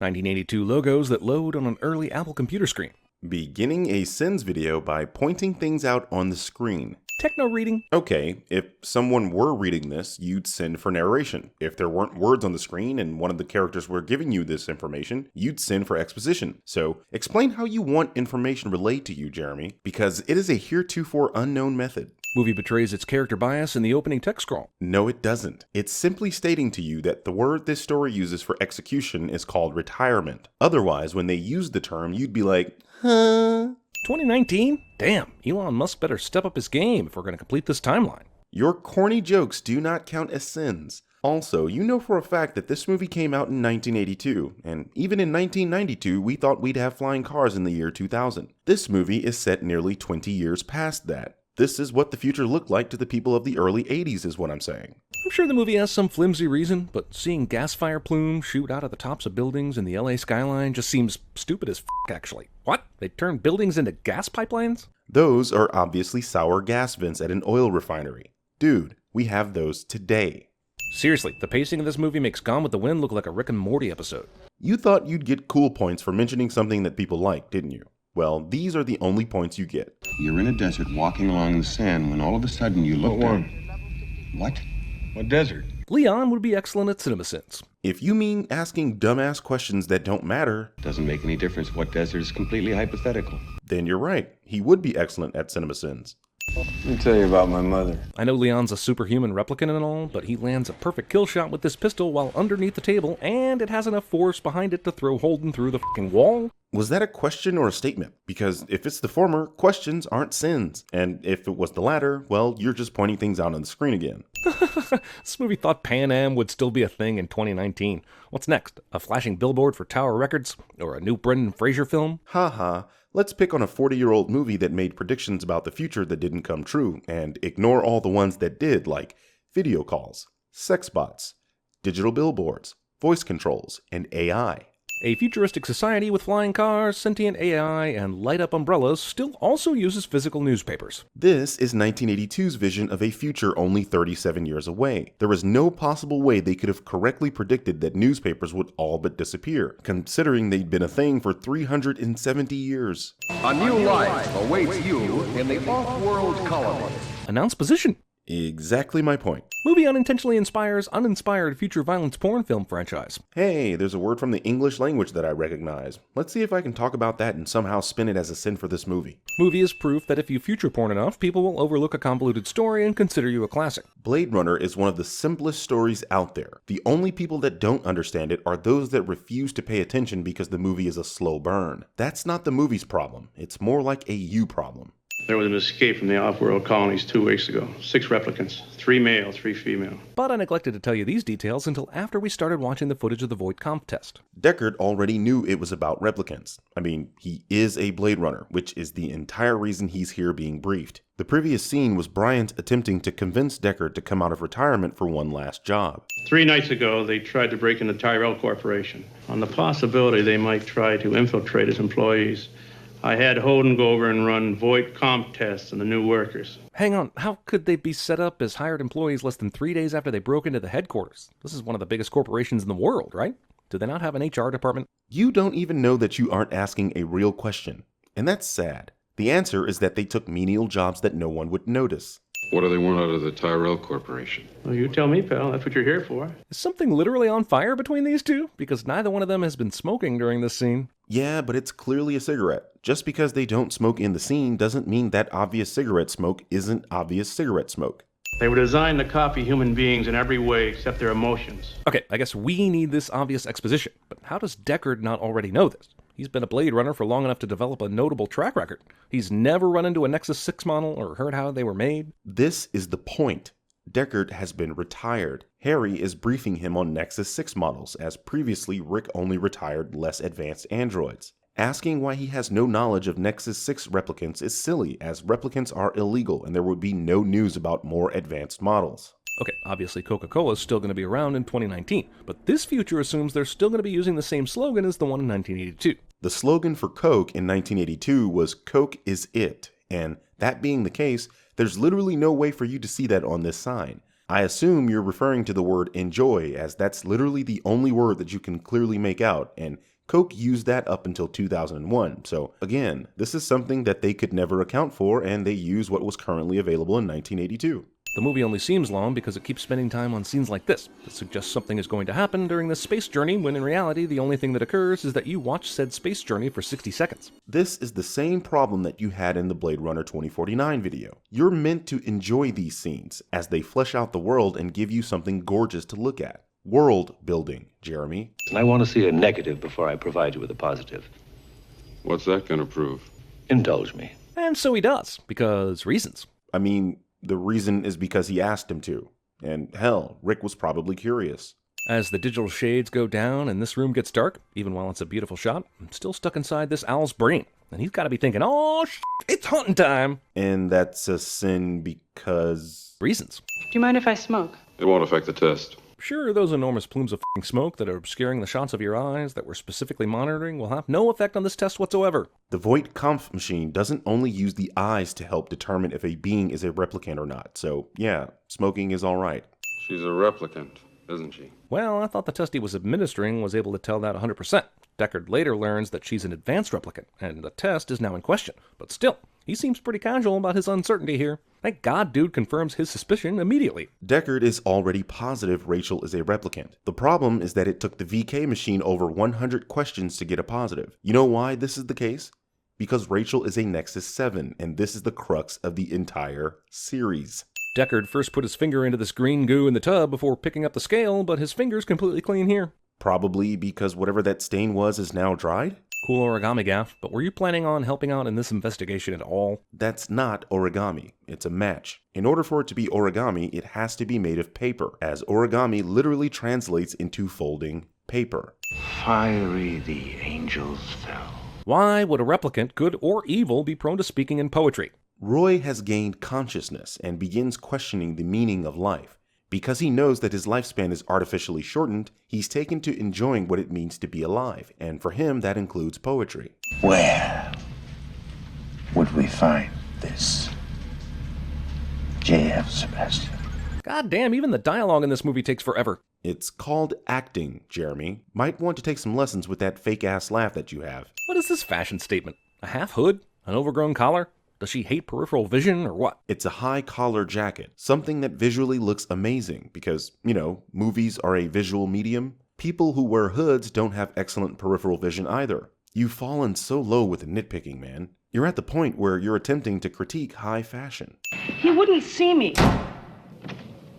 1982 logos that load on an early Apple computer screen. Beginning a Sins video by pointing things out on the screen. Techno reading. Okay, if someone were reading this, you'd sin for narration. If there weren't words on the screen and one of the characters were giving you this information, you'd sin for exposition. So, explain how you want information relayed to you, Jeremy, because it is a heretofore unknown method. Movie betrays its character bias in the opening text scroll. No, it doesn't. It's simply stating to you that the word this story uses for execution is called retirement. Otherwise, when they use the term, you'd be like, huh? 2019? Damn, Elon Musk better step up his game if we're going to complete this timeline. Your corny jokes do not count as sins. Also, you know for a fact that this movie came out in 1982, and even in 1992, we thought we'd have flying cars in the year 2000. This movie is set nearly 20 years past that. This is what the future looked like to the people of the early 80s is what I'm saying. I'm sure the movie has some flimsy reason, but seeing gas fire plumes shoot out of the tops of buildings in the LA skyline just seems stupid as actually. What? They turned buildings into gas pipelines? Those are obviously sour gas vents at an oil refinery. Dude, we have those today. Seriously, the pacing of this movie makes Gone with the Wind look like a Rick and Morty episode. You thought you'd get cool points for mentioning something that people like, didn't you? Well, these are the only points you get. You're in a desert walking along the sand when all of a sudden you look down. What? What desert? Leon would be excellent at CinemaSins. If you mean asking dumbass questions that don't matter, Doesn't make any difference what desert is completely hypothetical. then you're right. He would be excellent at CinemaSins. Let me tell you about my mother. I know Leon's a superhuman replicant and all, but he lands a perfect kill shot with this pistol while underneath the table, and it has enough force behind it to throw Holden through the fucking wall. Was that a question or a statement? Because if it's the former, questions aren't sins. And if it was the latter, well, you're just pointing things out on the screen again. This movie thought Pan Am would still be a thing in 2019. What's next? A flashing billboard for Tower Records? Or a new Brendan Fraser film? Haha, let's pick on a 40-year-old movie that made predictions about the future that didn't come true, and ignore all the ones that did, like video calls, sex bots, digital billboards, voice controls, and AI. A futuristic society with flying cars, sentient AI, and light-up umbrellas still also uses physical newspapers. This is 1982's vision of a future only 37 years away. There was no possible way they could have correctly predicted that newspapers would all but disappear, considering they'd been a thing for 370 years. A new life awaits you in the off-world colony. Announce position. Exactly my point. Movie unintentionally inspires uninspired future violence porn film franchise. Hey, there's a word from the English language that I recognize. Let's see if I can talk about that and somehow spin it as a sin for this movie. Movie is proof that if you future porn enough, people will overlook a convoluted story and consider you a classic. Blade Runner is one of the simplest stories out there. The only people that don't understand it are those that refuse to pay attention because the movie is a slow burn. That's not the movie's problem. It's more like a you problem. There was an escape from the off-world colonies 2 weeks ago. 6 replicants, 3 male, 3 female. But I neglected to tell you these details until after we started watching the footage of the Voight Comp test. Deckard already knew it was about replicants. I mean, he is a Blade Runner, which is the entire reason he's here being briefed. The previous scene was Bryant attempting to convince Deckard to come out of retirement for one last job. 3 nights ago, they tried to break into Tyrell Corporation on the possibility they might try to infiltrate his employees. I had Holden go over and run Voight comp tests on the new workers. Hang on, how could they be set up as hired employees less than 3 days after they broke into the headquarters? This is one of the biggest corporations in the world, right? Do they not have an HR department? You don't even know that you aren't asking a real question. And that's sad. The answer is that they took menial jobs that no one would notice. What do they want out of the Tyrell Corporation? Well, you tell me, pal. That's what you're here for. Is something literally on fire between these two? Because neither one of them has been smoking during this scene. Yeah, but it's clearly a cigarette. Just because they don't smoke in the scene doesn't mean that obvious cigarette smoke isn't obvious cigarette smoke. They were designed to copy human beings in every way except their emotions. Okay, I guess we need this obvious exposition. But how does Deckard not already know this? He's been a Blade Runner for long enough to develop a notable track record. He's never run into a Nexus 6 model or heard how they were made. This is the point. Deckard has been retired. Harry is briefing him on Nexus 6 models, as previously Rick only retired less advanced androids. Asking why he has no knowledge of Nexus 6 replicants is silly, as replicants are illegal and there would be no news about more advanced models. Okay, obviously Coca-Cola is still going to be around in 2019, but this future assumes they're still going to be using the same slogan as the one in 1982. The slogan for Coke in 1982 was "Coke is it," and that being the case, there's literally no way for you to see that on this sign. I assume you're referring to the word enjoy, as that's literally the only word that you can clearly make out, and Coke used that up until 2001, so again, this is something that they could never account for, and they use what was currently available in 1982. The movie only seems long because it keeps spending time on scenes like this that suggests something is going to happen during this space journey, when in reality the only thing that occurs is that you watch said space journey for 60 seconds. This is the same problem that you had in the Blade Runner 2049 video. You're meant to enjoy these scenes as they flesh out the world and give you something gorgeous to look at. World building, Jeremy. And I want to see a negative before I provide you with a positive. What's that going to prove? Indulge me. And so he does, because reasons. I mean, the reason is because he asked him to. And hell, Rick was probably curious. As the digital shades go down and this room gets dark, even while it's a beautiful shot, I'm still stuck inside this owl's brain. And he's got to be thinking, oh, it's hunting time. And that's a sin because... Reasons. Do you mind if I smoke? It won't affect the test. Sure, those enormous plumes of f***ing smoke that are obscuring the shots of your eyes that we're specifically monitoring will have no effect on this test whatsoever. The Voight-Kampff machine doesn't only use the eyes to help determine if a being is a replicant or not, so yeah, smoking is alright. She's a replicant, isn't she? Well, I thought the test he was administering was able to tell that 100%. Deckard later learns that she's an advanced replicant, and the test is now in question. But still, he seems pretty casual about his uncertainty here. Thank God dude confirms his suspicion immediately. Deckard is already positive Rachel is a replicant. The problem is that it took the VK machine over 100 questions to get a positive. You know why this is the case? Because Rachel is a Nexus 7, and this is the crux of the entire series. Deckard first put his finger into this green goo in the tub before picking up the scale, but his finger's completely clean here. Probably because whatever that stain was is now dried? Cool origami gaff, but were you planning on helping out in this investigation at all? That's not origami, it's a match. In order for it to be origami, it has to be made of paper, as origami literally translates into folding paper. Fiery the angels fell. Why would a replicant, good or evil, be prone to speaking in poetry? Roy has gained consciousness and begins questioning the meaning of life. Because he knows that his lifespan is artificially shortened, he's taken to enjoying what it means to be alive, and for him that includes poetry. Where would we find this? J.F. Sebastian. God damn, even the dialogue in this movie takes forever. It's called acting, Jeremy. Might want to take some lessons with that fake-ass laugh that you have. What is this fashion statement? A half hood? An overgrown collar? Does she hate peripheral vision, or what? It's a high-collar jacket, something that visually looks amazing because, movies are a visual medium. People who wear hoods don't have excellent peripheral vision either. You've fallen so low with the nitpicking, man. You're at the point where you're attempting to critique high fashion. He wouldn't see me.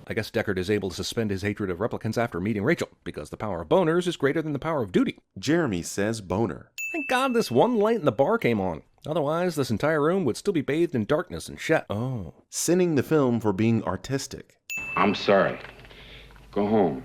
I guess Deckard is able to suspend his hatred of replicants after meeting Rachel, because the power of boners is greater than the power of duty. Jeremy says boner. Thank God this one light in the bar came on. Otherwise, this entire room would still be bathed in darkness and Sinning the film for being artistic. I'm sorry. Go home.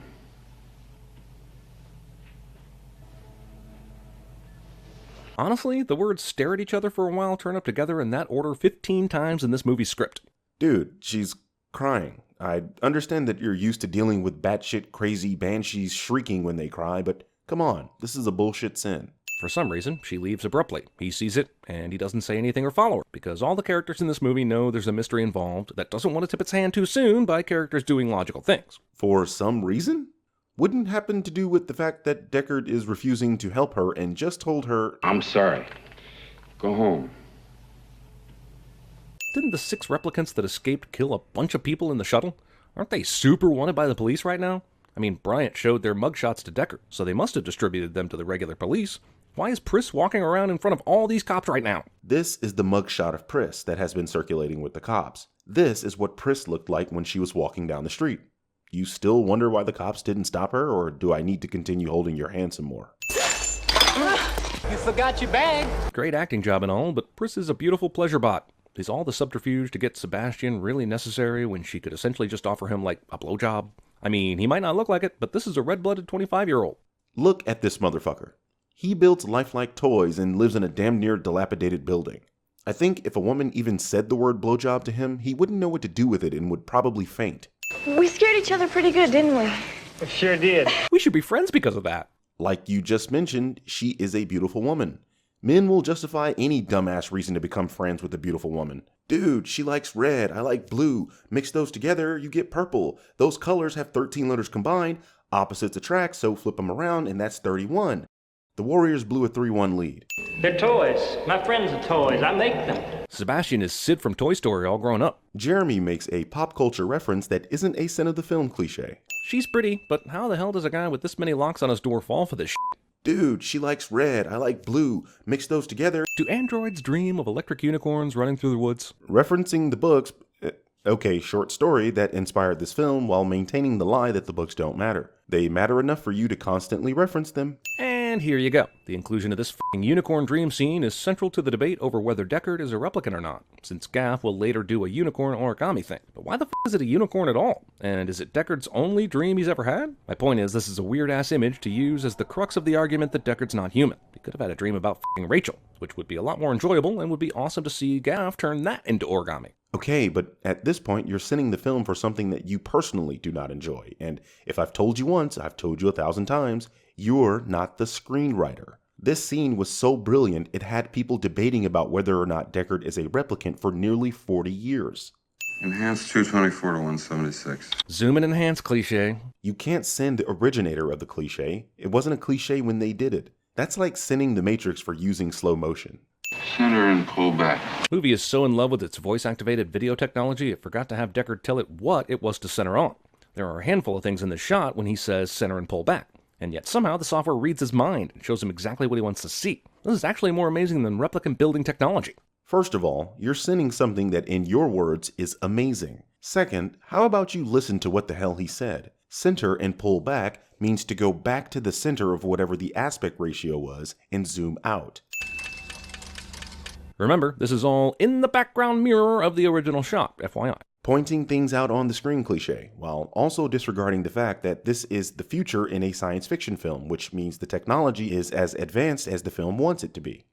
Honestly, the words stare at each other for a while turn up together in that order 15 times in this movie's script. Dude, she's crying. I understand that you're used to dealing with batshit crazy banshees shrieking when they cry, but come on, this is a bullshit sin. For some reason, she leaves abruptly. He sees it, and he doesn't say anything or follow her, because all the characters in this movie know there's a mystery involved that doesn't want to tip its hand too soon by characters doing logical things. For some reason? Wouldn't happen to do with the fact that Deckard is refusing to help her and just told her, I'm sorry. Go home. Didn't the 6 replicants that escaped kill a bunch of people in the shuttle? Aren't they super wanted by the police right now? I mean, Bryant showed their mugshots to Deckard, so they must have distributed them to the regular police. Why is Pris walking around in front of all these cops right now? This is the mugshot of Pris that has been circulating with the cops. This is what Pris looked like when she was walking down the street. You still wonder why the cops didn't stop her, or do I need to continue holding your hand some more? You forgot your bag. Great acting job and all, but Pris is a beautiful pleasure bot. Is all the subterfuge to get Sebastian really necessary when she could essentially just offer him, like, a blowjob? I mean, he might not look like it, but this is a red-blooded 25-year-old. Look at this motherfucker. He builds lifelike toys and lives in a damn near dilapidated building. I think if a woman even said the word blowjob to him, he wouldn't know what to do with it and would probably faint. We scared each other pretty good, didn't we? We sure did. We should be friends because of that. Like you just mentioned, she is a beautiful woman. Men will justify any dumbass reason to become friends with a beautiful woman. Dude, she likes red, I like blue. Mix those together, you get purple. Those colors have 13 letters combined. Opposites attract, so flip them around, and that's 31. The Warriors blew a 3-1 lead. They're toys. My friends are toys. I make them. Sebastian is Sid from Toy Story all grown up. Jeremy makes a pop culture reference that isn't a sin of the film cliche. She's pretty, but how the hell does a guy with this many locks on his door fall for this shit? Dude, she likes red, I like blue. Mix those together. Do androids dream of electric unicorns running through the woods? Referencing the books, short story that inspired this film while maintaining the lie that the books don't matter. They matter enough for you to constantly reference them. And here you go. The inclusion of this f***ing unicorn dream scene is central to the debate over whether Deckard is a replicant or not, since Gaff will later do a unicorn origami thing. But why the f*** is it a unicorn at all? And is it Deckard's only dream he's ever had? My point is, this is a weird-ass image to use as the crux of the argument that Deckard's not human. He could have had a dream about f***ing Rachel, which would be a lot more enjoyable and would be awesome to see Gaff turn that into origami. Okay, but at this point, you're sinning the film for something that you personally do not enjoy. And if I've told you once, I've told you 1,000 times, you're not the screenwriter. This scene was so brilliant, it had people debating about whether or not Deckard is a replicant for nearly 40 years. Enhance 224 to 176. Zoom and enhance cliche. You can't send the originator of the cliche. It wasn't a cliche when they did it. That's like sinning the Matrix for using slow motion. Center and pull back. Movie is so in love with its voice-activated video technology, it forgot to have Deckard tell it what it was to center on. There are a handful of things in this shot when he says center and pull back, and yet somehow the software reads his mind and shows him exactly what he wants to see. This is actually more amazing than replicant building technology. First of all, you're sinning something that in your words is amazing. Second, how about you listen to what the hell he said? Center and pull back means to go back to the center of whatever the aspect ratio was and zoom out. Remember, this is all in the background mirror of the original shot, FYI. Pointing things out on the screen cliche, while also disregarding the fact that this is the future in a science fiction film, which means the technology is as advanced as the film wants it to be.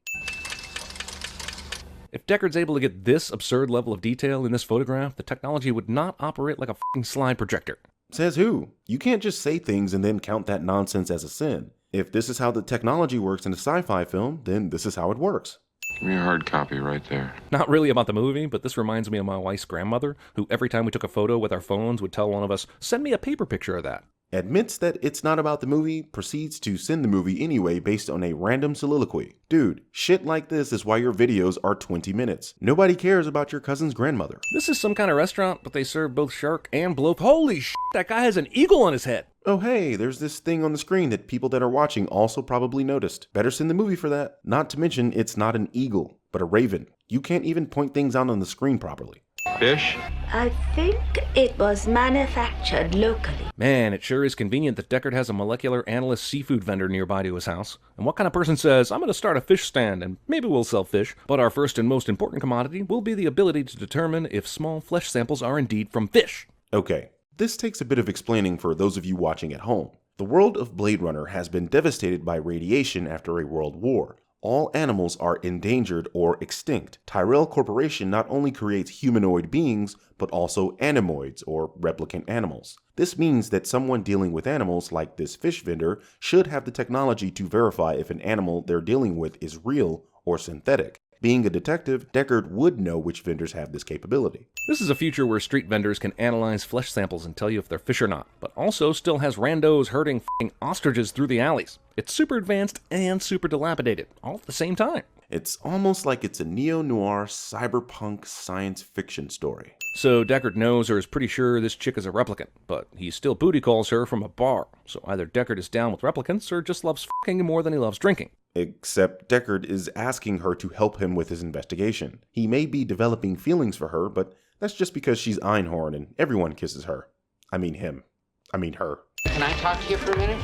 If Deckard's able to get this absurd level of detail in this photograph, the technology would not operate like a f***ing slide projector. Says who? You can't just say things and then count that nonsense as a sin. If this is how the technology works in a sci-fi film, then this is how it works. Give me a hard copy right there. Not really about the movie, but this reminds me of my wife's grandmother, who every time we took a photo with our phones would tell one of us, send me a paper picture of that. Admits that it's not about the movie, proceeds to send the movie anyway based on a random soliloquy. Dude, shit like this is why your videos are 20 minutes. Nobody cares about your cousin's grandmother. This is some kind of restaurant, but they serve both shark and blowfish. Holy shit, that guy has an eagle on his head. Oh hey, there's this thing on the screen that people that are watching also probably noticed. Better send the movie for that. Not to mention, it's not an eagle, but a raven. You can't even point things out on the screen properly. Fish? I think it was manufactured locally. Man, it sure is convenient that Deckard has a molecular analyst seafood vendor nearby to his house. And what kind of person says, I'm going to start a fish stand and maybe we'll sell fish, but our first and most important commodity will be the ability to determine if small flesh samples are indeed from fish. Okay, this takes a bit of explaining for those of you watching at home. The world of Blade Runner has been devastated by radiation after a world war. All animals are endangered or extinct. Tyrell Corporation not only creates humanoid beings, but also animoids or replicant animals. This means that someone dealing with animals like this fish vendor should have the technology to verify if an animal they're dealing with is real or synthetic. Being a detective, Deckard would know which vendors have this capability. This is a future where street vendors can analyze flesh samples and tell you if they're fish or not, but also still has randos herding f***ing ostriches through the alleys. It's super advanced and super dilapidated, all at the same time. It's almost like it's a neo-noir cyberpunk science fiction story. So Deckard knows or is pretty sure this chick is a replicant, but he still booty calls her from a bar. So either Deckard is down with replicants or just loves f***ing more than he loves drinking. Except Deckard is asking her to help him with his investigation. He may be developing feelings for her, but that's just because she's Einhorn and everyone kisses her. I mean him. I mean her. Can I talk to you for a minute?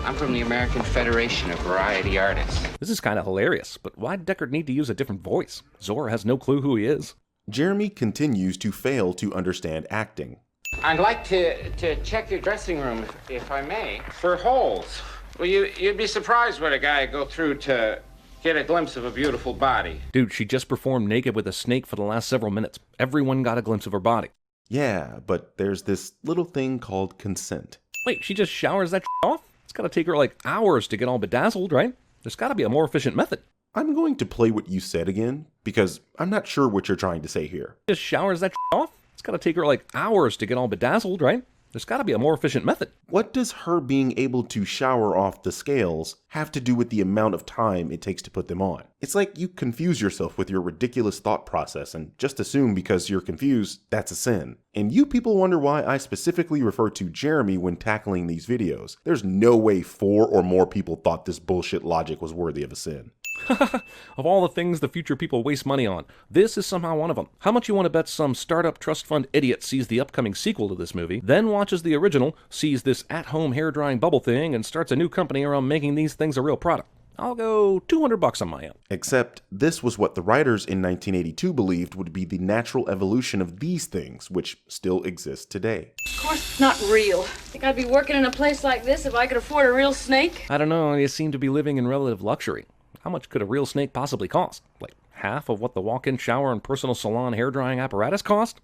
I'm from the American Federation of Variety Artists. This is kind of hilarious, but why did Deckard need to use a different voice? Zora has no clue who he is. Jeremy continues to fail to understand acting. I'd like to check your dressing room, if I may, for holes. Well, you'd be surprised what a guy would go through to get a glimpse of a beautiful body. Dude, she just performed naked with a snake for the last several minutes. Everyone got a glimpse of her body. Yeah, but there's this little thing called consent. Wait, she just showers that off? It's gotta take her like hours to get all bedazzled, right? There's gotta be a more efficient method. I'm going to play what you said again, because I'm not sure what you're trying to say here. Just showers that off? It's gotta take her like hours to get all bedazzled, right? There's gotta be a more efficient method. What does her being able to shower off the scales have to do with the amount of time it takes to put them on? It's like you confuse yourself with your ridiculous thought process and just assume because you're confused, that's a sin. And you people wonder why I specifically refer to Jeremy when tackling these videos. There's no way 4 or more people thought this bullshit logic was worthy of a sin. Of all the things the future people waste money on, this is somehow one of them. How much you want to bet some startup trust fund idiot sees the upcoming sequel to this movie, then watches the original, sees this at-home hair-drying bubble thing, and starts a new company around making these things a real product? I'll go $200 on my end. Except this was what the writers in 1982 believed would be the natural evolution of these things, which still exist today. Of course it's not real. Think I'd be working in a place like this if I could afford a real snake? I don't know, you seem to be living in relative luxury. How much could a real snake possibly cost? Like half of what the walk-in shower and personal salon hair-drying apparatus cost?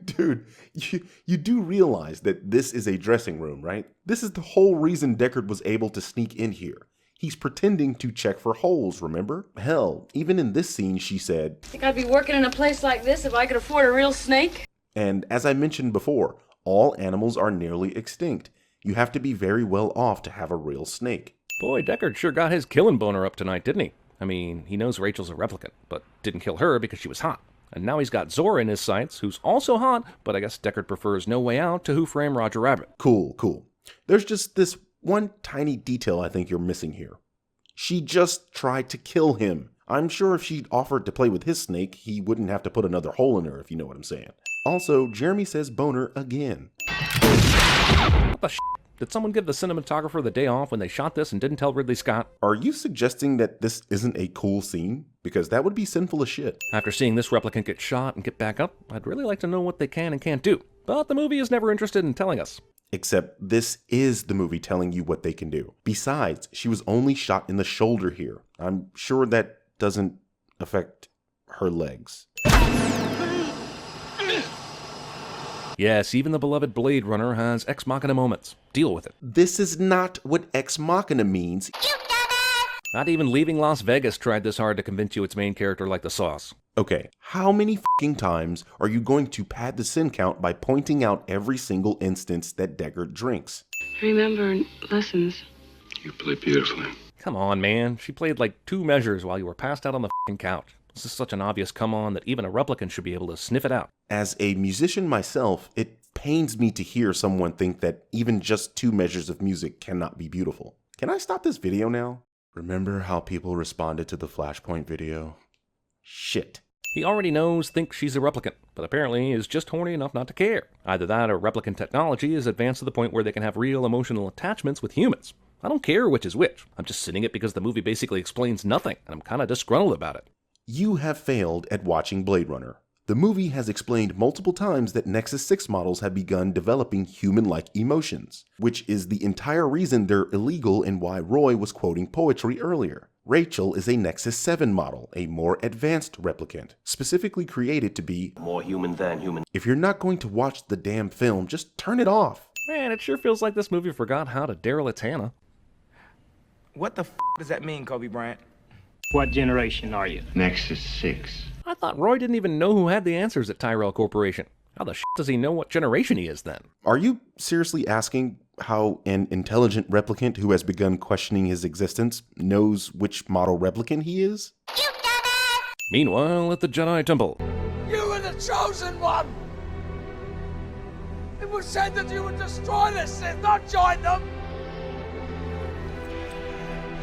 Dude, you do realize that this is a dressing room, right? This is the whole reason Deckard was able to sneak in here. He's pretending to check for holes, remember? Hell, even in this scene she said, Think I'd be working in a place like this if I could afford a real snake? And as I mentioned before, all animals are nearly extinct. You have to be very well off to have a real snake. Boy, Deckard sure got his killing boner up tonight, didn't he? I mean, he knows Rachel's a replicant, but didn't kill her because she was hot. And now he's got Zora in his sights, who's also hot, but I guess Deckard prefers No Way Out to Who Framed Roger Rabbit. Cool. There's just this one tiny detail I think you're missing here. She just tried to kill him. I'm sure if she'd offered to play with his snake, he wouldn't have to put another hole in her, if you know what I'm saying. Also, Jeremy says boner again. What the Did someone give the cinematographer the day off when they shot this and didn't tell Ridley Scott? Are you suggesting that this isn't a cool scene? Because that would be sinful as shit. After seeing this replicant get shot and get back up, I'd really like to know what they can and can't do. But the movie is never interested in telling us. Except this is the movie telling you what they can do. Besides, she was only shot in the shoulder here. I'm sure that doesn't affect her legs. Yes, even the beloved Blade Runner has Ex Machina moments. Deal with it. This is not what Ex Machina means. Not even Leaving Las Vegas tried this hard to convince you its main character like the sauce. Okay, how many fucking times are you going to pad the sin count by pointing out every single instance that Deckard drinks? Remember lessons. You play beautifully. Come on, man. She played like 2 measures while you were passed out on the fucking couch. This is such an obvious come on that even a replicant should be able to sniff it out. As a musician myself, it pains me to hear someone think that even just 2 measures of music cannot be beautiful. Can I stop this video now? Remember how people responded to the Flashpoint video? Shit. He already thinks she's a replicant, but apparently is just horny enough not to care. Either that or replicant technology is advanced to the point where they can have real emotional attachments with humans. I don't care which is which. I'm just sitting it because the movie basically explains nothing, and I'm kind of disgruntled about it. You have failed at watching Blade Runner. The movie has explained multiple times that Nexus 6 models have begun developing human-like emotions, which is the entire reason they're illegal and why Roy was quoting poetry earlier. Rachel is a Nexus 7 model, a more advanced replicant, specifically created to be more human than human. If you're not going to watch the damn film, just turn it off. Man, it sure feels like this movie forgot how to derelict Hannah. What the f does that mean, Kobe Bryant? What generation are you? Nexus 6. I thought Roy didn't even know who had the answers at Tyrell Corporation. How the does he know what generation he is then? Are you seriously asking how an intelligent replicant who has begun questioning his existence knows which model replicant he is? Meanwhile, at the Jedi Temple. You were the chosen one! It was said that you would destroy the Sith, not join them!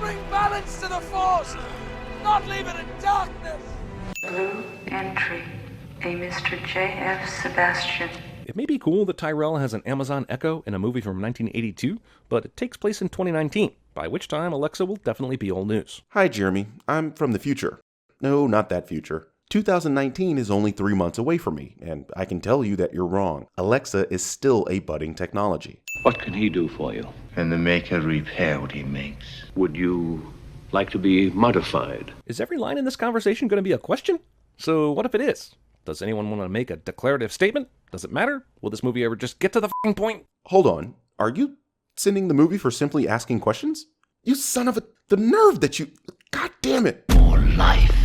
Bring balance to the Force, not leave it in darkness! Blue entry, a Mr. J.F. Sebastian. It may be cool that Tyrell has an Amazon Echo in a movie from 1982, but it takes place in 2019, by which time Alexa will definitely be old news. Hi, Jeremy. I'm from the future. No, not that future. 2019 is only 3 months away from me, and I can tell you that you're wrong. Alexa is still a budding technology. What can he do for you? Can the Maker repair what he makes? Would you like to be modified? Is every line in this conversation going to be a question? So what if it is? Does anyone want to make a declarative statement? Does it matter? Will this movie ever just get to the f***ing point? Hold on. Are you sending the movie for simply asking questions? You son of a... The nerve that you... God damn it. More life,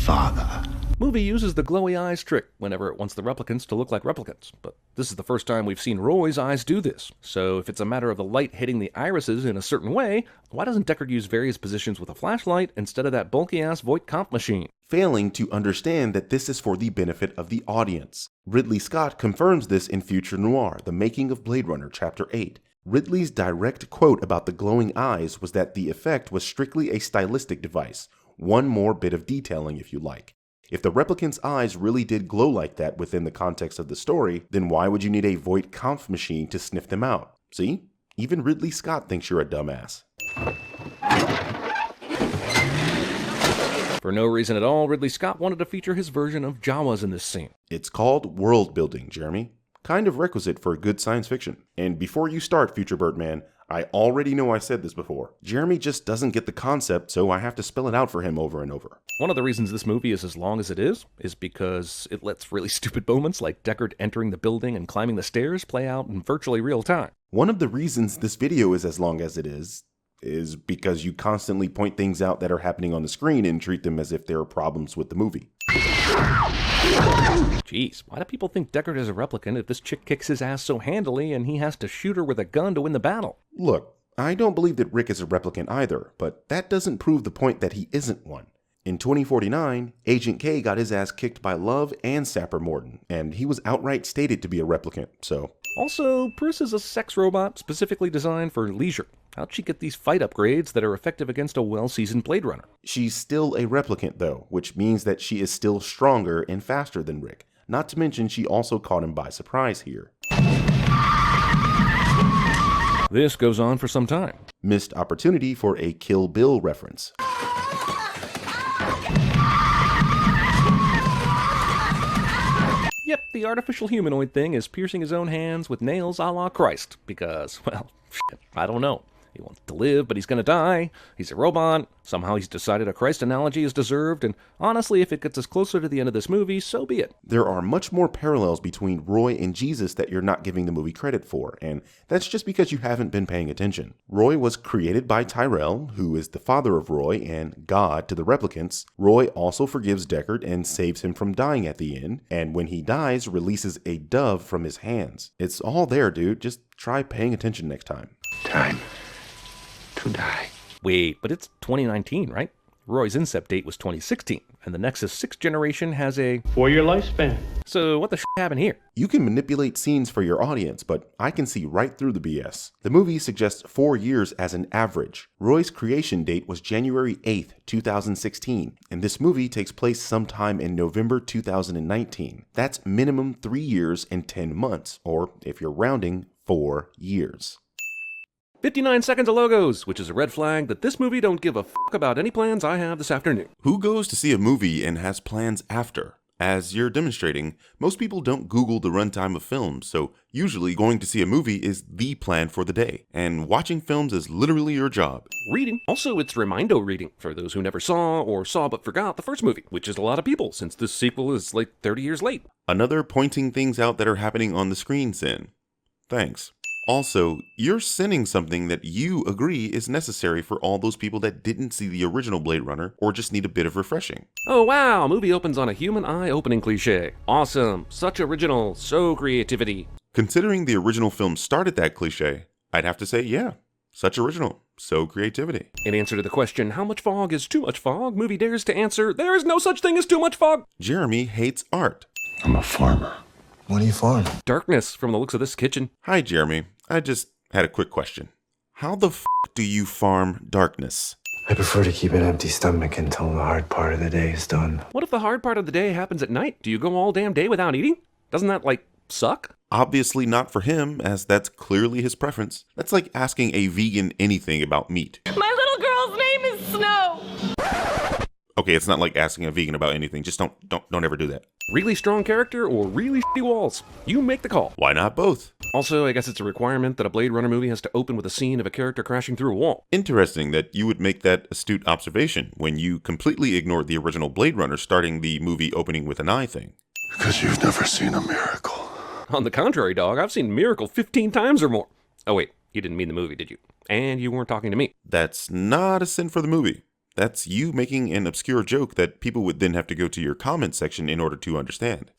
Father. Movie uses the glowy eyes trick whenever it wants the replicants to look like replicants, but this is the first time we've seen Roy's eyes do this. So if it's a matter of the light hitting the irises in a certain way, why doesn't Deckard use various positions with a flashlight instead of that bulky-ass Voight comp machine? Failing to understand that this is for the benefit of the audience. Ridley Scott confirms this in Future Noir, The Making of Blade Runner, Chapter 8. Ridley's direct quote about the glowing eyes was that the effect was strictly a stylistic device, one more bit of detailing if you like. If the replicant's eyes really did glow like that within the context of the story, then why would you need a Voight Kampf machine to sniff them out? See? Even Ridley Scott thinks you're a dumbass. For no reason at all, Ridley Scott wanted to feature his version of Jawas in this scene. It's called world building, Jeremy. Kind of requisite for good science fiction. And before you start, Future Birdman, I already know I said this before. Jeremy just doesn't get the concept, so I have to spell it out for him over and over. One of the reasons this movie is as long as it is because it lets really stupid moments like Deckard entering the building and climbing the stairs play out in virtually real time. One of the reasons this video is as long as it is because you constantly point things out that are happening on the screen and treat them as if there are problems with the movie. Jeez, why do people think Deckard is a replicant if this chick kicks his ass so handily and he has to shoot her with a gun to win the battle? Look, I don't believe that Rick is a replicant either, but that doesn't prove the point that he isn't one. In 2049, Agent K got his ass kicked by Love and Sapper Morton, and he was outright stated to be a replicant, so... Also, Pris is a sex robot specifically designed for leisure. How'd she get these fight upgrades that are effective against a well-seasoned Blade Runner? She's still a replicant, though, which means that she is still stronger and faster than Rick. Not to mention, she also caught him by surprise here. This goes on for some time. Missed opportunity for a Kill Bill reference. Yep, the artificial humanoid thing is piercing his own hands with nails a la Christ, because, well, shit, I don't know. He wants to live, but he's gonna die. He's a robot. Somehow he's decided a Christ analogy is deserved, and honestly, if it gets us closer to the end of this movie, so be it. There are much more parallels between Roy and Jesus that you're not giving the movie credit for, and that's just because you haven't been paying attention. Roy was created by Tyrell, who is the father of Roy and God to the replicants. Roy also forgives Deckard and saves him from dying at the end, and when he dies, releases a dove from his hands. It's all there, dude. Just try paying attention next time. Time to die. Wait, but it's 2019, right? Roy's incept date was 2016, and the Nexus 6 generation has a 4-year lifespan. So what the shit happened here? You can manipulate scenes for your audience, but I can see right through the BS. The movie suggests 4 years as an average. Roy's creation date was January 8th, 2016, and this movie takes place sometime in November 2019. That's minimum 3 years and 10 months, or if you're rounding, 4 years. 59 seconds of logos, which is a red flag that this movie don't give a fuck about any plans I have this afternoon. Who goes to see a movie and has plans after? As you're demonstrating, most people don't Google the runtime of films, so usually going to see a movie is the plan for the day, and watching films is literally your job. Reading. Also, it's Remindo reading, for those who never saw or saw but forgot the first movie, which is a lot of people, since this sequel is like 30 years late. Another pointing things out that are happening on the screen sin. Thanks. Also, you're sinning something that you agree is necessary for all those people that didn't see the original Blade Runner or just need a bit of refreshing. Oh wow, movie opens on a human eye opening cliche. Awesome, such original, so creativity. Considering the original film started that cliche, I'd have to say yeah, such original, so creativity. In answer to the question, how much fog is too much fog, movie dares to answer, there is no such thing as too much fog. Jeremy hates art. I'm a farmer. What do you farm? Darkness, from the looks of this kitchen. Hi, Jeremy. I just had a quick question. How the f*** do you farm darkness? I prefer to keep an empty stomach until the hard part of the day is done. What if the hard part of the day happens at night? Do you go all damn day without eating? Doesn't that, suck? Obviously not for him, as that's clearly his preference. That's like asking a vegan anything about meat. My little girl's name is Snow. Okay, it's not like asking a vegan about anything. Just don't ever do that. Really strong character or really shitty walls? You make the call. Why not both? Also, I guess it's a requirement that a Blade Runner movie has to open with a scene of a character crashing through a wall. Interesting that you would make that astute observation when you completely ignored the original Blade Runner starting the movie opening with an eye thing. Because you've never seen a miracle. On the contrary, dog, I've seen Miracle 15 times or more. Oh wait, you didn't mean the movie, did you? And you weren't talking to me. That's not a sin for the movie. That's you making an obscure joke that people would then have to go to your comment section in order to understand.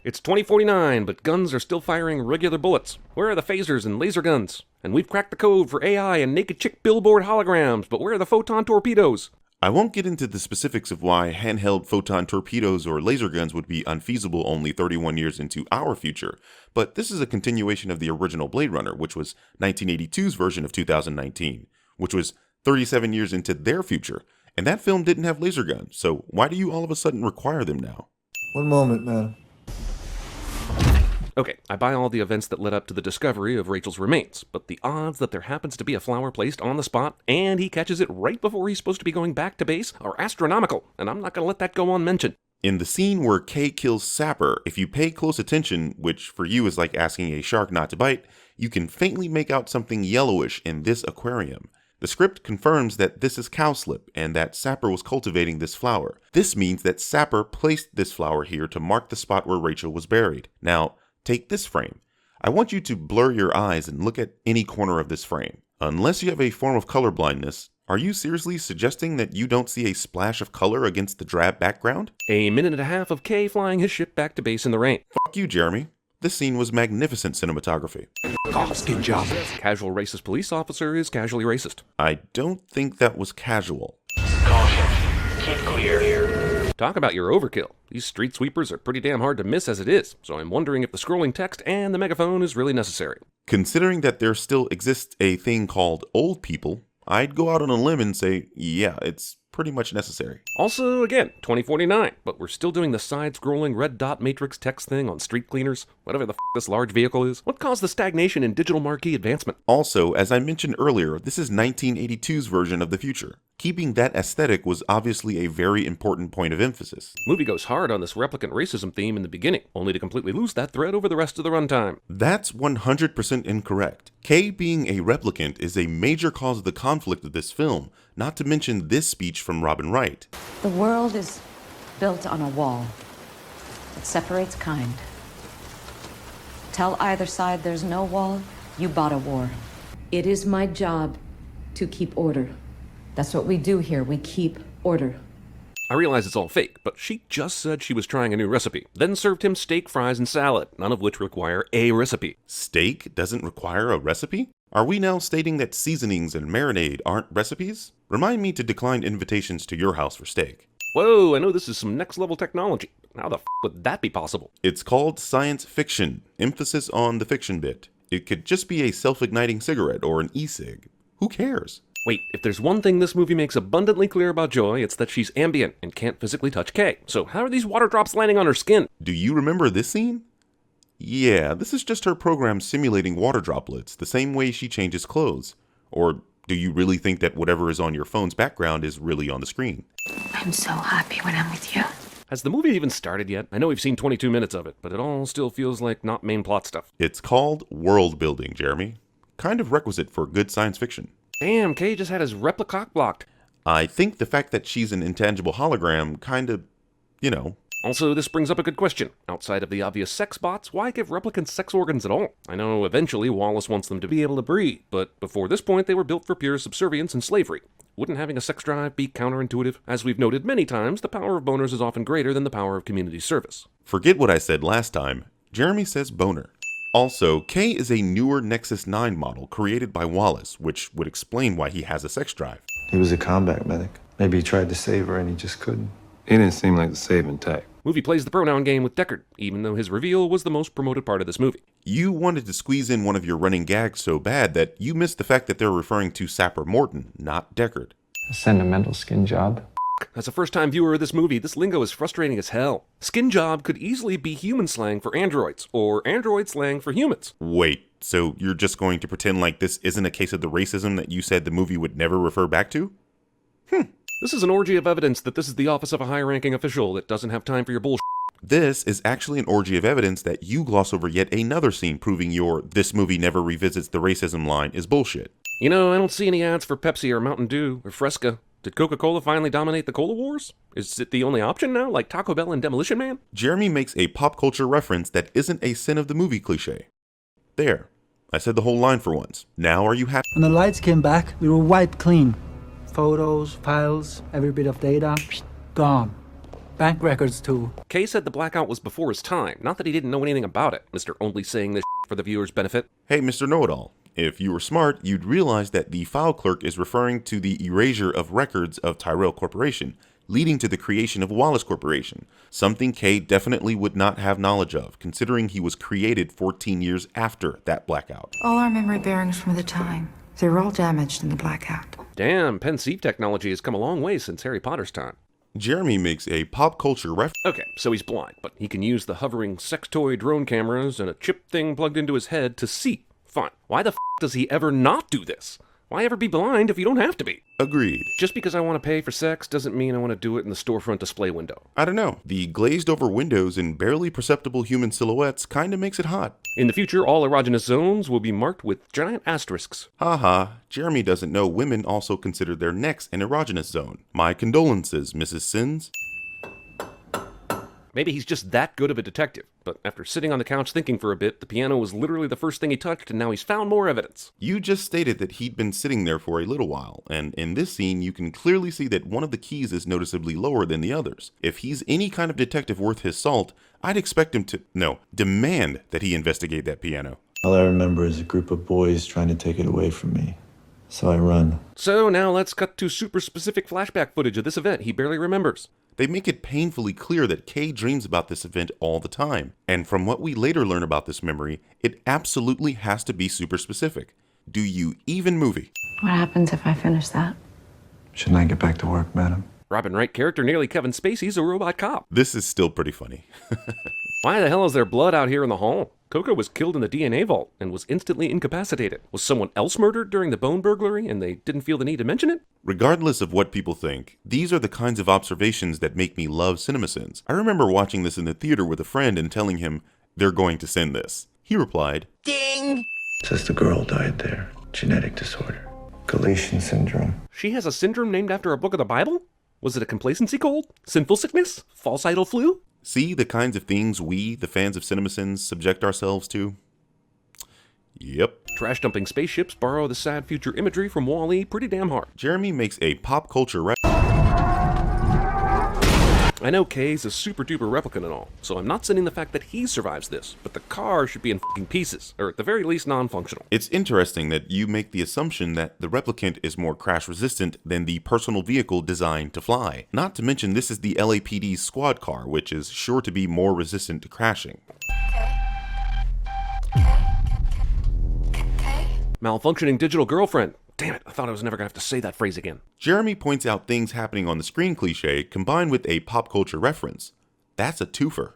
It's 2049, but guns are still firing regular bullets. Where are the phasers and laser guns? And we've cracked the code for AI and naked chick billboard holograms, but where are the photon torpedoes? I won't get into the specifics of why handheld photon torpedoes or laser guns would be unfeasible only 31 years into our future, but this is a continuation of the original Blade Runner, which was 1982's version of 2019, which was 37 years into their future, and that film didn't have laser guns, so why do you all of a sudden require them now? One moment, man. Okay, I buy all the events that led up to the discovery of Rachel's remains, but the odds that there happens to be a flower placed on the spot and he catches it right before he's supposed to be going back to base are astronomical, and I'm not going to let that go unmentioned. In the scene where Kay kills Sapper, if you pay close attention, which for you is like asking a shark not to bite, you can faintly make out something yellowish in this aquarium. The script confirms that this is cowslip and that Sapper was cultivating this flower. This means that Sapper placed this flower here to mark the spot where Rachel was buried. Now, take this frame. I want you to blur your eyes and look at any corner of this frame. Unless you have a form of color blindness, are you seriously suggesting that you don't see a splash of color against the drab background? A minute and a half of Kay flying his ship back to base in the rain. Fuck you, Jeremy. This scene was magnificent cinematography. Skin job. Casual racist police officer is casually racist. I don't think that was casual. Caution. Keep clear. Talk about your overkill. These street sweepers are pretty damn hard to miss as it is, so I'm wondering if the scrolling text and the megaphone is really necessary. Considering that there still exists a thing called old people, I'd go out on a limb and say, yeah, it's pretty much necessary. Also, again, 2049, but we're still doing the side-scrolling red dot matrix text thing on street cleaners, whatever the f this large vehicle is. What caused the stagnation in digital marquee advancement? Also, as I mentioned earlier, this is 1982's version of the future. Keeping that aesthetic was obviously a very important point of emphasis. Movie goes hard on this replicant racism theme in the beginning, only to completely lose that thread over the rest of the runtime. That's 100% incorrect. Kay being a replicant is a major cause of the conflict of this film, not to mention this speech from Robin Wright. The world is built on a wall that separates kind. Tell either side there's no wall, you bought a war. It is my job to keep order. That's what we do here. We keep order. I realize it's all fake, but she just said she was trying a new recipe, then served him steak, fries, and salad, none of which require a recipe. Steak doesn't require a recipe? Are we now stating that seasonings and marinade aren't recipes? Remind me to decline invitations to your house for steak. Whoa, I know this is some next level technology. How the f would that be possible? It's called science fiction, emphasis on the fiction bit. It could just be a self-igniting cigarette or an e-cig. Who cares? Wait, if there's one thing this movie makes abundantly clear about Joy, it's that she's ambient and can't physically touch Kay. So how are these water drops landing on her skin? Do you remember this scene? Yeah, this is just her program simulating water droplets, the same way she changes clothes. Or do you really think that whatever is on your phone's background is really on the screen? I'm so happy when I'm with you. Has the movie even started yet? I know we've seen 22 minutes of it, but it all still feels like not main plot stuff. It's called world building, Jeremy. Kind of requisite for good science fiction. Damn, Kay just had his replica blocked. I think the fact that she's an intangible hologram kind of, you know. Also, this brings up a good question. Outside of the obvious sex bots, why give replicants sex organs at all? I know eventually Wallace wants them to be able to breed, but before this point they were built for pure subservience and slavery. Wouldn't having a sex drive be counterintuitive? As we've noted many times, the power of boners is often greater than the power of community service. Forget what I said last time. Jeremy says boner. Also, Kay is a newer Nexus 9 model created by Wallace, which would explain why he has a sex drive. He was a combat medic. Maybe he tried to save her and he just couldn't. He didn't seem like the saving type. Movie plays the pronoun game with Deckard, even though his reveal was the most promoted part of this movie. You wanted to squeeze in one of your running gags so bad that you missed the fact that they're referring to Sapper Morton, not Deckard. A sentimental skin job. As a first-time viewer of this movie, this lingo is frustrating as hell. Skin job could easily be human slang for androids, or android slang for humans. Wait, so you're just going to pretend like this isn't a case of the racism that you said the movie would never refer back to? This is an orgy of evidence that this is the office of a high-ranking official that doesn't have time for your bullshit. This is actually an orgy of evidence that you gloss over yet another scene proving your "this movie never revisits the racism" line is bullshit. You know, I don't see any ads for Pepsi or Mountain Dew or Fresca. Did Coca-Cola finally dominate the cola wars? Is it the only option now, like Taco Bell and Demolition Man? Jeremy makes a pop culture reference that isn't a sin of the movie cliche. There. I said the whole line for once. Now are you happy? When the lights came back, we were wiped clean. Photos, files, every bit of data, gone. Bank records too. Kay said the blackout was before his time, not that he didn't know anything about it. Mr. Only saying this for the viewer's benefit. Hey, Mr. Know-It-All. If you were smart, you'd realize that the file clerk is referring to the erasure of records of Tyrell Corporation, leading to the creation of Wallace Corporation, something Kay definitely would not have knowledge of, considering he was created 14 years after that blackout. All our memory bearings from the time, they were all damaged in the blackout. Damn, pensieve technology has come a long way since Harry Potter's time. Jeremy makes a pop culture reference. Okay, so he's blind, but he can use the hovering sex toy drone cameras and a chip thing plugged into his head to see. Fine. Why the does he ever not do this? Why ever be blind if you don't have to be? Agreed. Just because I want to pay for sex doesn't mean I want to do it in the storefront display window. I don't know. The glazed over windows and barely perceptible human silhouettes kinda makes it hot. In the future, all erogenous zones will be marked with giant asterisks. Haha, Jeremy doesn't know women also consider their necks an erogenous zone. My condolences, Mrs. Sins. Maybe he's just that good of a detective, but after sitting on the couch thinking for a bit, the piano was literally the first thing he touched, and now he's found more evidence. You just stated that he'd been sitting there for a little while, and in this scene you can clearly see that one of the keys is noticeably lower than the others. If he's any kind of detective worth his salt, I'd expect him to, demand that he investigate that piano. All I remember is a group of boys trying to take it away from me. So I run. So now let's cut to super specific flashback footage of this event he barely remembers. They make it painfully clear that Kay dreams about this event all the time, and from what we later learn about this memory, it absolutely has to be super specific. Do you even movie? What happens if I finish that? Shouldn't I get back to work, madam? Robin Wright character nearly Kevin Spacey's a robot cop. This is still pretty funny. Why the hell is there blood out here in the hall? Coco was killed in the DNA vault and was instantly incapacitated. Was someone else murdered during the bone burglary and they didn't feel the need to mention it? Regardless of what people think, these are the kinds of observations that make me love CinemaSins. I remember watching this in the theater with a friend and telling him, they're going to send this. He replied, Ding! Says the girl died there. Genetic disorder. Galatian syndrome. She has a syndrome named after a book of the Bible? Was it a complacency cold? Sinful sickness? False idol flu? See the kinds of things we, the fans of CinemaSins, subject ourselves to? Yep. Trash dumping spaceships borrow the sad future imagery from Wall-E pretty damn hard. Jeremy makes a pop culture I know Kay's a super duper replicant and all, so I'm not saying the fact that he survives this, but the car should be in fucking pieces, or at the very least non-functional. It's interesting that you make the assumption that the replicant is more crash resistant than the personal vehicle designed to fly. Not to mention this is the LAPD's squad car, which is sure to be more resistant to crashing. Malfunctioning digital girlfriend. Damn it, I thought I was never gonna have to say that phrase again. Jeremy points out things happening on the screen cliche combined with a pop culture reference. That's a twofer.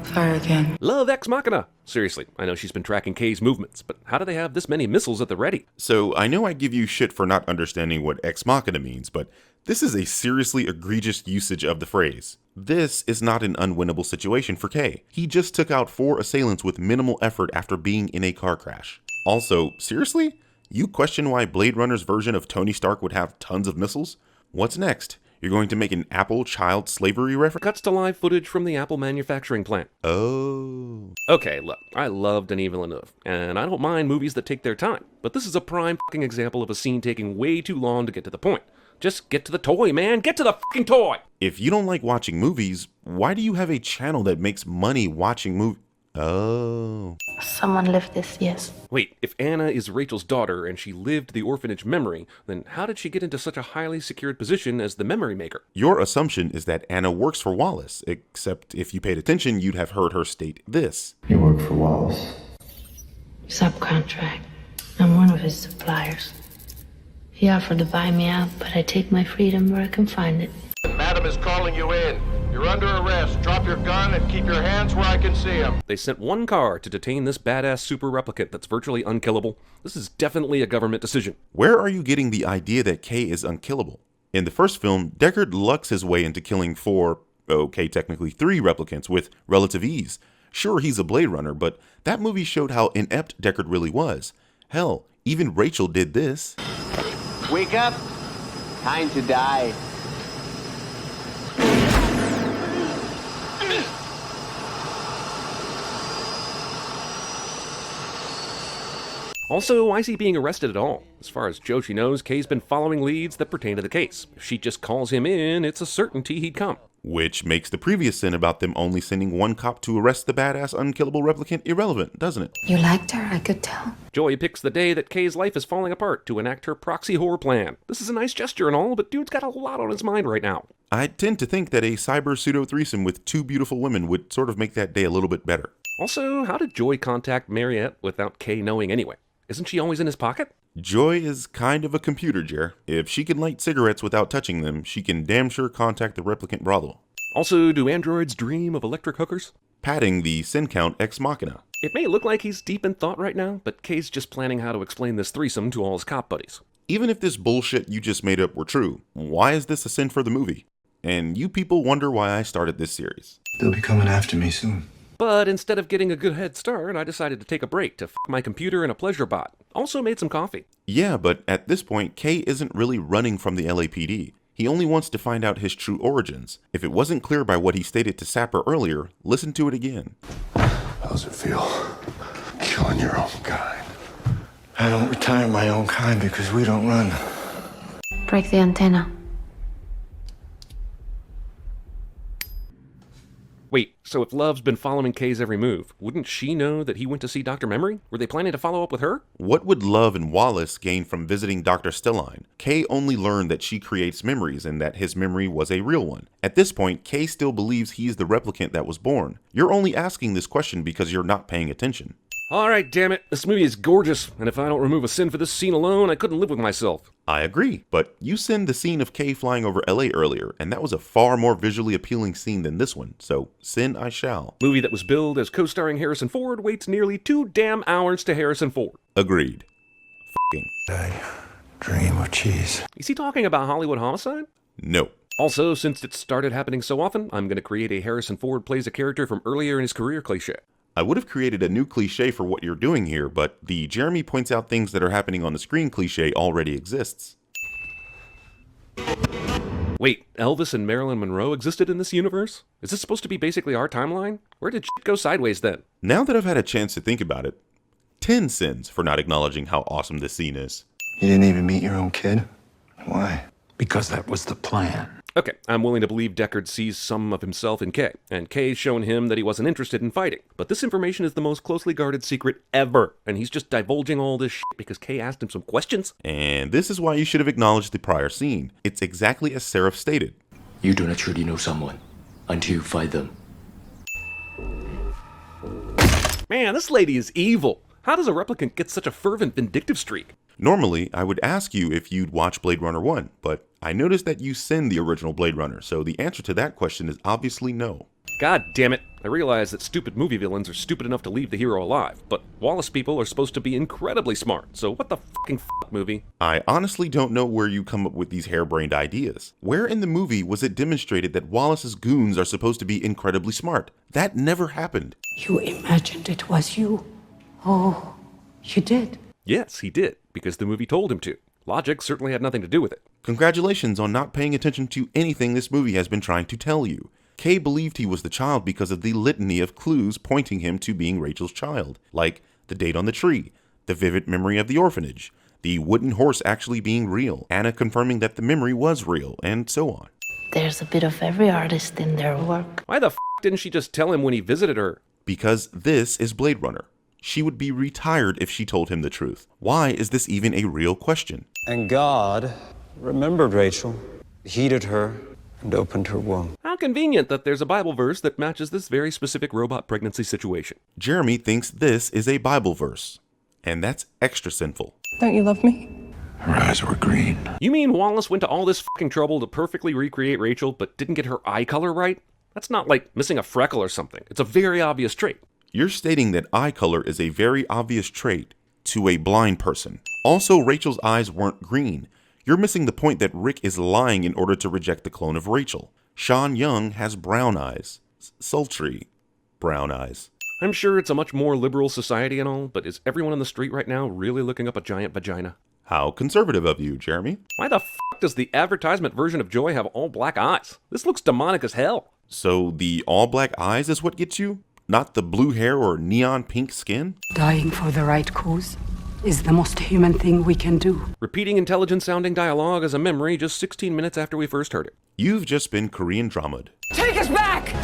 Fire again. Love Ex Machina. Seriously, I know she's been tracking Kay's movements, but how do they have this many missiles at the ready? So, I know I give you shit for not understanding what Ex Machina means, but this is a seriously egregious usage of the phrase. This is not an unwinnable situation for Kay. He just took out 4 assailants with minimal effort after being in a car crash. Also, seriously? You question why Blade Runner's version of Tony Stark would have tons of missiles? What's next? You're going to make an Apple child slavery reference? Cuts to live footage from the Apple manufacturing plant. Oh. Okay, look, I love Denis Villeneuve, and I don't mind movies that take their time, but this is a prime fucking example of a scene taking way too long to get to the point. Just get to the toy, man. Get to the fucking toy! If you don't like watching movies, why do you have a channel that makes money watching movies? Oh. Someone lived this, yes. Wait, if Anna is Rachel's daughter and she lived the orphanage memory, then how did she get into such a highly secured position as the memory maker? Your assumption is that Anna works for Wallace, except if you paid attention, you'd have heard her state this. You work for Wallace. Subcontract. I'm one of his suppliers. He offered to buy me out, but I take my freedom where I can find it. Madam is calling you in. You're under arrest. Drop your gun and keep your hands where I can see them. They sent one car to detain this badass super replicant that's virtually unkillable. This is definitely a government decision. Where are you getting the idea that Kay is unkillable? In the first film, Deckard lucks his way into killing 4, technically 3 replicants with relative ease. Sure, he's a Blade Runner, but that movie showed how inept Deckard really was. Hell, even Rachel did this. Wake up. Time to die. Also, why is he being arrested at all? As far as Joshi knows, Kay's been following leads that pertain to the case. If she just calls him in, it's a certainty he'd come. Which makes the previous sin about them only sending one cop to arrest the badass unkillable replicant irrelevant, doesn't it? You liked her, I could tell. Joy picks the day that Kay's life is falling apart to enact her proxy horror plan. This is a nice gesture and all, but dude's got a lot on his mind right now. I tend to think that a cyber pseudo-threesome with two beautiful women would sort of make that day a little bit better. Also, how did Joy contact Mariette without Kay knowing anyway? Isn't she always in his pocket? Joy is kind of a computer, Jer. If she can light cigarettes without touching them, she can damn sure contact the replicant brothel. Also, do androids dream of electric hookers? Padding the sin count ex machina. It may look like he's deep in thought right now, but Kay's just planning how to explain this threesome to all his cop buddies. Even if this bullshit you just made up were true, why is this a sin for the movie? And you people wonder why I started this series. They'll be coming after me soon. But instead of getting a good head start, I decided to take a break to f my computer and a pleasure bot. Also made some coffee. Yeah, but at this point, Kay isn't really running from the LAPD. He only wants to find out his true origins. If it wasn't clear by what he stated to Sapper earlier, listen to it again. How does it feel? Killing your own kind. I don't retire my own kind because we don't run. Break the antenna. Wait, so if Love's been following Kay's every move, wouldn't she know that he went to see Dr. Memory? Were they planning to follow up with her? What would Love and Wallace gain from visiting Dr. Stelline? Kay only learned that she creates memories and that his memory was a real one. At this point, Kay still believes he is the replicant that was born. You're only asking this question because you're not paying attention. Alright, damn it, this movie is gorgeous, and if I don't remove a sin for this scene alone, I couldn't live with myself. I agree, but you sinned the scene of Kay flying over LA earlier, and that was a far more visually appealing scene than this one, so sin I shall. Movie that was billed as co-starring Harrison Ford waits nearly 2 damn hours to Harrison Ford. Agreed. I dream of cheese. Is he talking about Hollywood Homicide? No. Also, since it started happening so often, I'm going to create a Harrison Ford plays a character from earlier in his career cliché. I would have created a new cliche for what you're doing here, but the Jeremy points out things that are happening on the screen cliche already exists. Wait, Elvis and Marilyn Monroe existed in this universe? Is this supposed to be basically our timeline? Where did shit go sideways then? Now that I've had a chance to think about it, 10 sins for not acknowledging how awesome this scene is. You didn't even meet your own kid? Why? Because that was the plan. Okay, I'm willing to believe Deckard sees some of himself in Kay, and Kay's shown him that he wasn't interested in fighting. But this information is the most closely guarded secret ever, and he's just divulging all this shit because Kay asked him some questions? And this is why you should have acknowledged the prior scene. It's exactly as Seraph stated. You do not truly know someone until you fight them. Man, this lady is evil. How does a replicant get such a fervent, vindictive streak? Normally, I would ask you if you'd watch Blade Runner 1, but I noticed that you sinned the original Blade Runner, so the answer to that question is obviously no. God damn it. I realize that stupid movie villains are stupid enough to leave the hero alive, but Wallace people are supposed to be incredibly smart, so what the fucking movie? I honestly don't know where you come up with these harebrained ideas. Where in the movie was it demonstrated that Wallace's goons are supposed to be incredibly smart? That never happened. You imagined it was you. Oh, you did? Yes, he did, because the movie told him to. Logic certainly had nothing to do with it. Congratulations on not paying attention to anything this movie has been trying to tell you. Kay believed he was the child because of the litany of clues pointing him to being Rachel's child, like the date on the tree, the vivid memory of the orphanage, the wooden horse actually being real, Anna confirming that the memory was real, and so on. There's a bit of every artist in their work. Why the didn't she just tell him when he visited her? Because this is Blade Runner. She would be retired if she told him the truth. Why is this even a real question? And God remembered Rachel, heeded her, and opened her womb. How convenient that there's a Bible verse that matches this very specific robot pregnancy situation. Jeremy thinks this is a Bible verse, and that's extra sinful. Don't you love me? Her eyes were green. You mean Wallace went to all this fucking trouble to perfectly recreate Rachel, but didn't get her eye color right? That's not like missing a freckle or something. It's a very obvious trait. You're stating that eye color is a very obvious trait to a blind person. Also, Rachel's eyes weren't green. You're missing the point that Rick is lying in order to reject the clone of Rachel. Sean Young has brown eyes. Sultry brown eyes. I'm sure it's a much more liberal society and all, but is everyone on the street right now really looking up a giant vagina? How conservative of you, Jeremy. Why the fuck does the advertisement version of Joy have all black eyes? This looks demonic as hell. So the all black eyes is what gets you? Not the blue hair or neon pink skin? Dying for the right cause? is the most human thing we can do. Repeating intelligent-sounding dialogue as a memory just 16 minutes after we first heard it. You've just been Korean dramaed. Take us back!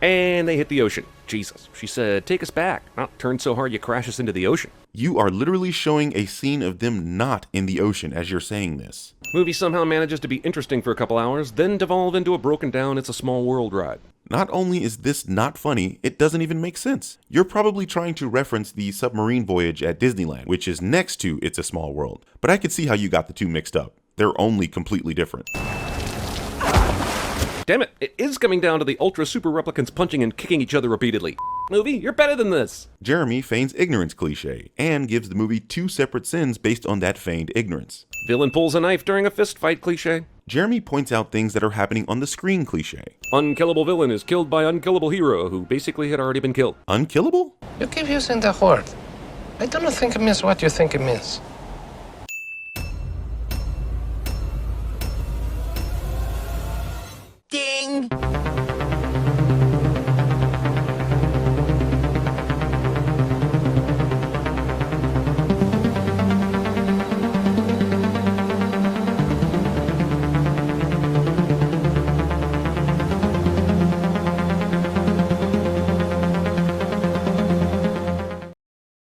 And they hit the ocean. Jesus. She said, take us back. Not turn so hard you crash us into the ocean. You are literally showing a scene of them not in the ocean as you're saying this. Movie somehow manages to be interesting for a couple hours, then devolve into a broken down It's a Small World ride. Not only is this not funny, it doesn't even make sense. You're probably trying to reference the submarine voyage at Disneyland, which is next to It's a Small World. But I could see how you got the two mixed up. They're only completely different. Damn it, it is coming down to the ultra super replicants punching and kicking each other repeatedly. Movie, you're better than this. Jeremy feigns ignorance cliche, and gives the movie two separate sins based on that feigned ignorance. Villain pulls a knife during a fist fight cliche. Jeremy points out things that are happening on the screen cliche. Unkillable villain is killed by unkillable hero, who basically had already been killed. Unkillable? You keep using the word. I don't think it means what you think it means. Ding!